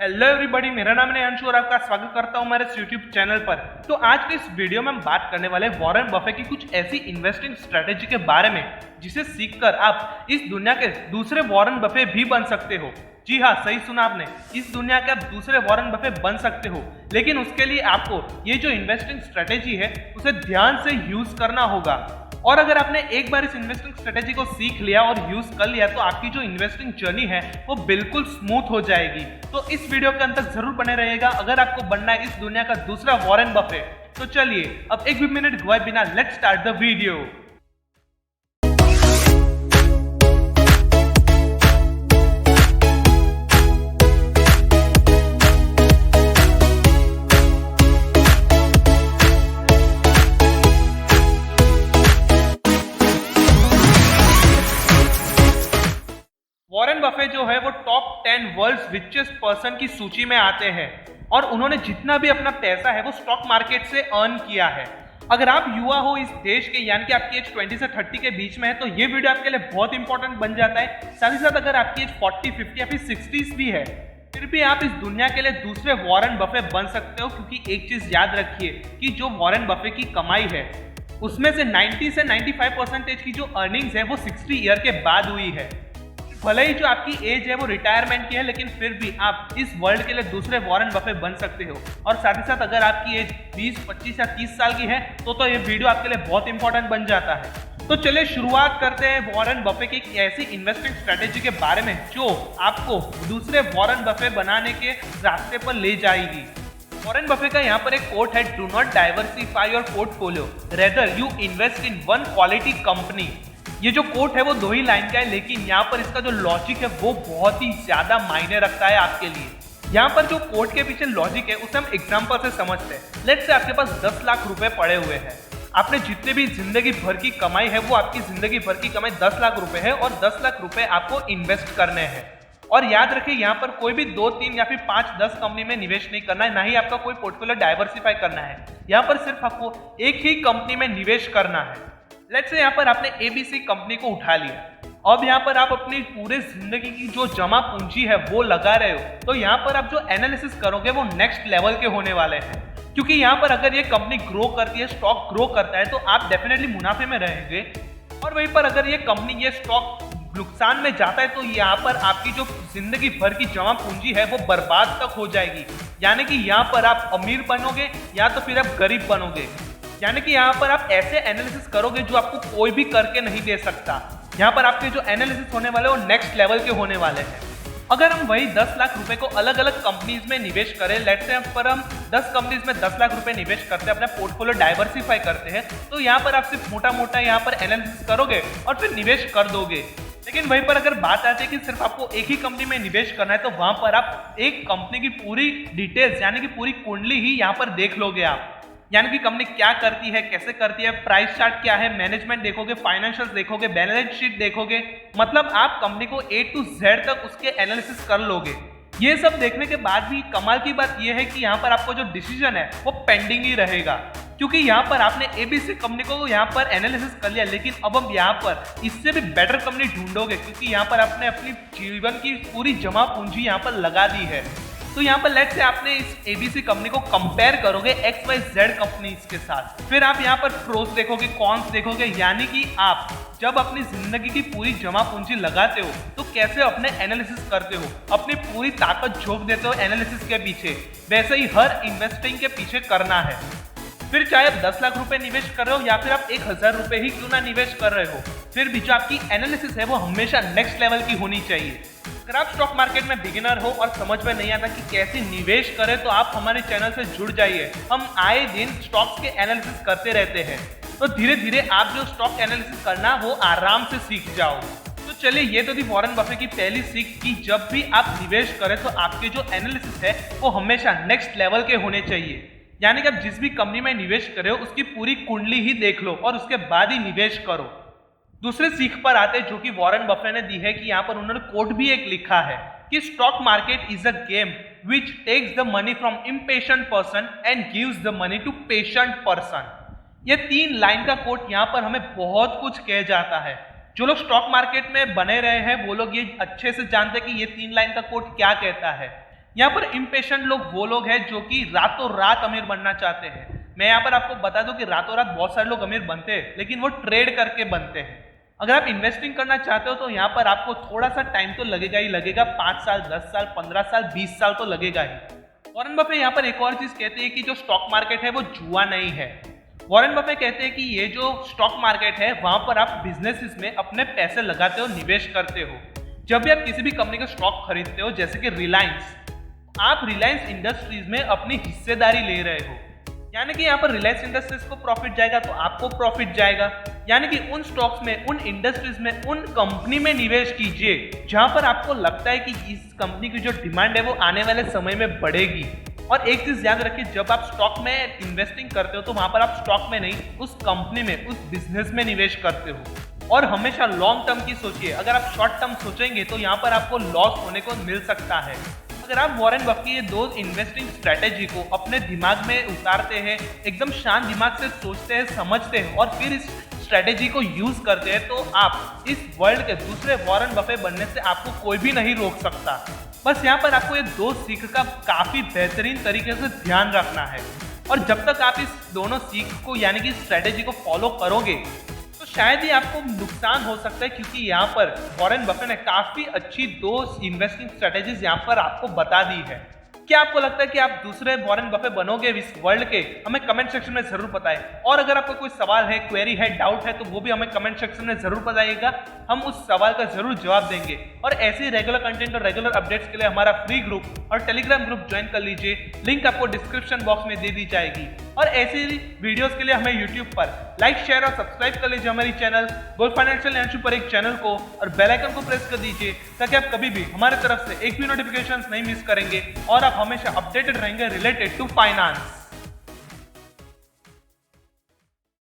Hello everybody, मेरा नाम है अंशु और आपका स्वागत करता हूं मेरे यूट्यूब चैनल पर। तो आज के इस वीडियो में हम बात करने वाले वॉरेन बफे की कुछ ऐसी इन्वेस्टिंग स्ट्रेटेजी के बारे में जिसे सीखकर आप इस दुनिया के दूसरे वॉरेन बफे भी बन सकते हो। जी हाँ, सही सुना आपने, इस दुनिया के आप दूसरे वॉरेन बफे बन सकते हो, लेकिन उसके लिए आपको ये जो इन्वेस्टिंग स्ट्रेटेजी है उसे ध्यान से यूज करना होगा। और अगर आपने एक बार इस इन्वेस्टिंग स्ट्रेटेजी को सीख लिया और यूज कर लिया तो आपकी जो इन्वेस्टिंग जर्नी है वो बिल्कुल स्मूथ हो जाएगी। तो इस वीडियो के अंत तक जरूर बने रहिएगा अगर आपको बनना है इस दुनिया का दूसरा वॉरेन बफे। तो चलिए अब एक भी मिनट गवाए बिना let's start the video. Warren Buffett जो है वो टॉप 10 वर्ल्ड्स रिचेस्ट पर्सन की सूची में आते हैं और उन्होंने जितना भी अपना पैसा है वो स्टॉक मार्केट से अर्न किया है। अगर आप युवा हो इस देश के, यानी कि आपकी एज 20 से 30 के बीच में है, तो ये वीडियो आपके लिए बहुत इंपॉर्टेंट बन जाता है। साथ ही साथ अगर आपकी एज 40, 50 या फिर 60s भी है, फिर भी आप इस दुनिया के लिए दूसरे वॉरेन बफे बन सकते हो, क्योंकि एक चीज याद रखिए कि जो वॉरेन बफे की कमाई है उसमें से 90 से 95% की जो अर्निंग्स है वो 60 ईयर के बाद हुई है। भले ही जो आपकी एज है वो रिटायरमेंट की है, लेकिन फिर भी आप इस वर्ल्ड के लिए दूसरे वॉरेन बफे बन सकते हो। और साथ ही साथ अगर आपकी एज 20, 25 या 30 साल की है तो ये वीडियो आपके लिए बहुत इंपॉर्टेंट बन जाता है। तो चलिए शुरुआत करते हैं वॉरेन बफे की एक ऐसी इन्वेस्टिंग स्ट्रेटेजी के बारे में जो आपको दूसरे वॉरेन बफे बनाने के रास्ते पर ले जाएगी। वॉरेन बफे का यहाँ पर एक कोट है, do not diversify your portfolio, rather you invest in one quality company. ये जो कोट है वो 2 ही लाइन का है, लेकिन यहाँ पर इसका जो लॉजिक है वो बहुत ही ज्यादा मायने रखता है आपके लिए। यहाँ पर जो कोट के पीछे लॉजिक है उसे हम एग्जांपल से समझते हैं। लेट्स से आपके पास 10 लाख रुपए पड़े हुए हैं। आपने जितने भी जिंदगी भर की कमाई है वो आपकी जिंदगी भर की कमाई 10 लाख रुपए है और 10 लाख रुपए आपको इन्वेस्ट करने हैं। और याद रखिए यहाँ पर कोई भी 2, 3 या फिर 5, 10 कंपनी में निवेश नहीं करना है, ना ही आपका कोई पोर्टफोलियो डाइवर्सिफाई करना है। यहाँ पर सिर्फ आपको एक ही कंपनी में निवेश करना है। लेट्स से यहाँ पर आपने एबीसी कंपनी को उठा लिया। अब यहाँ पर आप अपनी पूरे जिंदगी की जो जमा पूंजी है वो लगा रहे हो, तो यहाँ पर आप जो एनालिसिस करोगे वो नेक्स्ट लेवल के होने वाले हैं। क्योंकि यहाँ पर अगर ये कंपनी ग्रो करती है, स्टॉक ग्रो करता है, तो आप डेफिनेटली मुनाफे में रहेंगे। और वहीं पर अगर ये कंपनी, ये स्टॉक नुकसान में जाता है तो यहाँ पर आपकी जो जिंदगी भर की जमा पूंजी है वो बर्बाद तक हो जाएगी। यानी कि यहाँ पर आप अमीर बनोगे या तो फिर आप गरीब बनोगे। यानी कि यहाँ पर आप ऐसे एनालिसिस करोगे जो आपको कोई भी करके नहीं दे सकता। यहाँ पर आपके जो एनालिसिस होने वाले वो नेक्स्ट लेवल के होने वाले हैं। अगर हम वही 10 लाख रुपए को अलग अलग कंपनीज में निवेश करें, लेट्स से पर हम 10 कंपनीज में 10 लाख रुपए निवेश करते हैं, अपना पोर्टफोलियो डाइवर्सिफाई करते हैं, तो यहाँ पर आप सिर्फ मोटा मोटा यहाँ पर एनालिसिस करोगे और फिर निवेश कर दोगे। लेकिन वहीं पर अगर बात आती है कि सिर्फ आपको एक ही कंपनी में निवेश करना है, तो वहां पर आप एक कंपनी की पूरी डिटेल्स यानी कि पूरी कुंडली ही यहाँ पर देख लोगे आप। यानी कि कंपनी क्या करती है, कैसे करती है, प्राइस चार्ट क्या है, मैनेजमेंट देखोगे, फाइनेंशियल्स देखोगे, बैलेंस शीट देखोगे। मतलब आप कंपनी को A to Z तक उसके एनालिसिस कर लोगे। ये सब देखने के बाद भी कमाल की बात यह है कि यहाँ पर आपको जो डिसीजन है वो पेंडिंग ही रहेगा, क्योंकि यहाँ पर आपने एबीसी कंपनी को यहाँ पर एनालिसिस कर लिया, लेकिन अब हम यहाँ पर इससे भी बेटर कंपनी ढूंढोगे, क्योंकि यहाँ पर आपने अपनी जीवन की पूरी जमा पूंजी यहाँ पर लगा दी है। तो यहाँ पर लेट्स से आपने इस एबीसी कंपनी को कंपेयर करोगे XYZ कंपनीज के साथ। फिर आप यहाँ पर प्रोस देखोगे, कॉन्स देखोगे, यानी कि आप जब अपनी जिंदगी की पूरी जमा पूंजी लगाते हो तो कैसे अपने एनालिसिस करते हो, अपनी पूरी ताकत झोंक देते हो एनालिसिस के पीछे। वैसे ही हर इन्वेस्टिंग के पीछे करना है। फिर चाहे आप 10 लाख रुपए निवेश कर रहे हो या फिर आप 1000 रुपए ही क्यों ना निवेश कर रहे हो, फिर भी जो आपकी एनालिसिस है वो हमेशा नेक्स्ट लेवल की होनी चाहिए। अगर आप स्टॉक मार्केट में बिगिनर हो और समझ में नहीं आता कि कैसे निवेश करें, तो आप हमारे चैनल से जुड़ जाइए। हम आए दिन स्टॉक्स के एनालिसिस करते रहते हैं, तो धीरे धीरे आप जो स्टॉक एनालिसिस करना वो आराम से सीख जाओ। तो चलिए, ये तो थी वॉरेन बफे की पहली सीख कि जब भी आप निवेश करें तो आपके जो एनालिसिस है वो हमेशा नेक्स्ट लेवल के होने चाहिए। यानी कि आप जिस भी कंपनी में निवेश कर रहे हो उसकी पूरी कुंडली ही देख लो और उसके बाद ही निवेश करो। दूसरे सीख पर आते हैं जो कि वॉरेन बफे ने दी है, कि यहाँ पर उन्होंने कोट भी एक लिखा है कि stock market is a game which takes the money from impatient person and gives the money to patient person. ये 3 लाइन का कोट यहाँ पर हमें बहुत कुछ कह जाता है। जो लोग स्टॉक मार्केट में बने रहे हैं वो लोग ये अच्छे से जानते हैं कि ये 3 लाइन का कोट क्या कहता है। यहाँ पर इम्पेशेंट लोग वो लोग हैं जो कि रातों रात अमीर बनना चाहते हैं। मैं यहाँ पर आपको बता दूं कि रातों रात बहुत सारे लोग अमीर बनते हैं, लेकिन वो ट्रेड करके बनते हैं। अगर आप इन्वेस्टिंग करना चाहते हो तो यहाँ पर आपको थोड़ा सा टाइम तो लगेगा ही लगेगा, 5 साल, 10 साल, 15 साल, 20 साल तो लगेगा ही। वॉरेन बफे यहाँ पर एक और चीज कहते हैं कि जो स्टॉक मार्केट है वो जुआ नहीं है। वॉरेन बफे कहते हैं कि ये जो स्टॉक मार्केट है वहां पर आप बिजनेसेस में अपने पैसे लगाते हो, निवेश करते हो। जब भी आप किसी भी कंपनी का स्टॉक खरीदते हो, जैसे कि रिलायंस, आप रिलायंस इंडस्ट्रीज में अपनी हिस्सेदारी ले रहे हो, यानी कि यहाँ पर रिलायंस इंडस्ट्रीज को प्रॉफिट जाएगा तो आपको प्रॉफिट जाएगा। यानी कि उन स्टॉक्स में, उन इंडस्ट्रीज में, उन कंपनी में निवेश कीजिए जहां पर आपको लगता है कि इस कंपनी की जो डिमांड है वो आने वाले समय में बढ़ेगी। और एक चीज याद रखिए, जब आप स्टॉक में इन्वेस्टिंग करते हो तो वहां पर आप स्टॉक में नहीं, उस कंपनी में, उस बिजनेस में निवेश करते हो। और हमेशा लॉन्ग टर्म की सोचिए। अगर आप शॉर्ट टर्म सोचेंगे तो यहाँ पर आपको लॉस होने को मिल सकता है। अगर आप वॉरेन बफे की ये दो इन्वेस्टिंग स्ट्रेटेजी को अपने दिमाग में उतारते हैं, एकदम शांत दिमाग से सोचते हैं, समझते हैं और फिर इस स्ट्रेटेजी को यूज करते हैं, तो आप इस वर्ल्ड के दूसरे वॉरेन बफे बनने से आपको कोई भी नहीं रोक सकता। बस यहाँ पर आपको ये दो सीख का काफी बेहतरीन तरीके से ध्यान रखना है। और जब तक आप इस दोनों सीख को यानी कि स्ट्रेटेजी को फॉलो करोगे तो शायद ही आपको नुकसान हो सकता है, क्योंकि यहाँ पर वॉरेन बफे ने काफी अच्छी दो इन्वेस्टिंग स्ट्रेटेजीज यहाँ पर आपको बता दी है। क्या आपको लगता है कि आप दूसरे वॉरेन बफे बनोगे इस वर्ल्ड के? हमें कमेंट सेक्शन में जरूर बताएं। और अगर आपको कोई सवाल है, क्वेरी है, डाउट है तो वो भी हमें कमेंट सेक्शन में जरूर बताइएगा। हम उस सवाल का जरूर जवाब देंगे। और ऐसे ही रेगुलर कंटेंट और रेगुलर अपडेट्स के लिए हमारा फ्री ग्रुप और टेलीग्राम ग्रुप ज्वाइन कर लीजिए, लिंक आपको डिस्क्रिप्शन बॉक्स में दे दी जाएगी। और ऐसी वीडियोस के लिए हमें यूट्यूब पर लाइक, शेयर और सब्सक्राइब कर लीजिए हमारी चैनल गोल्ड फाइनेंशियल एंड पर एक चैनल को, और बेल आइकन को प्रेस कर दीजिए ताकि आप कभी भी हमारे तरफ से एक भी नोटिफिकेशंस नहीं मिस करेंगे और आप हमेशा अपडेटेड रहेंगे रिलेटेड टू फाइनेंस।